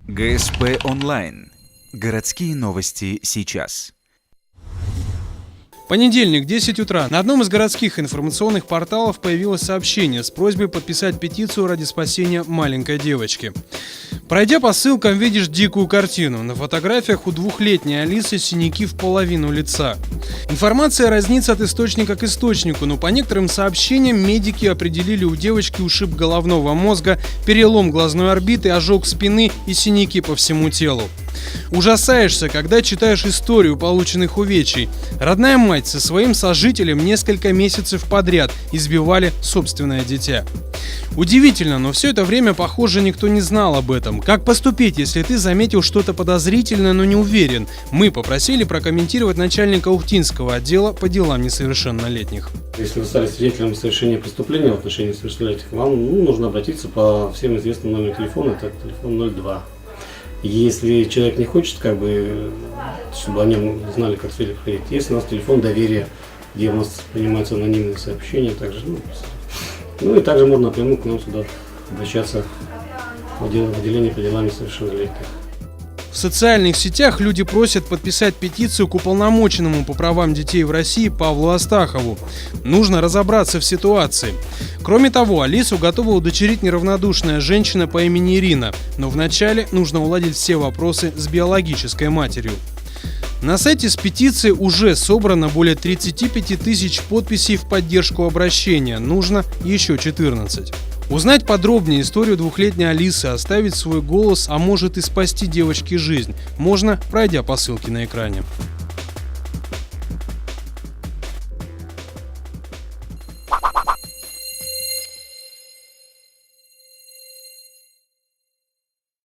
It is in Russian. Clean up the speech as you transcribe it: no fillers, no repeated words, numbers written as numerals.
ГСП онлайн. Городские новости сейчас. Понедельник, 10 утра. На одном из городских информационных порталов появилось сообщение с просьбой подписать петицию ради спасения маленькой девочки. Пройдя по ссылкам, видишь дикую картину. На фотографиях у двухлетней Алисы синяки в половину лица. Информация разнится от источника к источнику, но по некоторым сообщениям медики определили у девочки ушиб головного мозга, перелом глазной орбиты, ожог спины и синяки по всему телу. Ужасаешься, когда читаешь историю полученных увечий. Родная мать со своим сожителем несколько месяцев подряд избивали собственное дитя. Удивительно, но все это время, похоже, никто не знал об этом. Как поступить, если ты заметил что-то подозрительное, но не уверен? Мы попросили прокомментировать начальника Ухтинского отдела по делам несовершеннолетних. Если вы стали свидетелем совершения преступления в отношении несовершеннолетних, вам нужно обратиться по всем известным номерам телефона, это телефон 02. Если человек не хочет, чтобы о нем знали, как следует проверить, есть у нас телефон доверия, где у нас принимаются анонимные сообщения, также, и также можно напрямую к нам сюда обращаться в отделение по делам несовершеннолетних. В социальных сетях люди просят подписать петицию к уполномоченному по правам детей в России Павлу Астахову. Нужно разобраться в ситуации. Кроме того, Алису готова удочерить неравнодушная женщина по имени Ирина, но вначале нужно уладить все вопросы с биологической матерью. На сайте с петицией уже собрано более 35 тысяч подписей в поддержку обращения, нужно еще 14. Узнать подробнее историю двухлетней Алисы, оставить свой голос, а может и спасти девочке жизнь, можно, пройдя по ссылке на экране.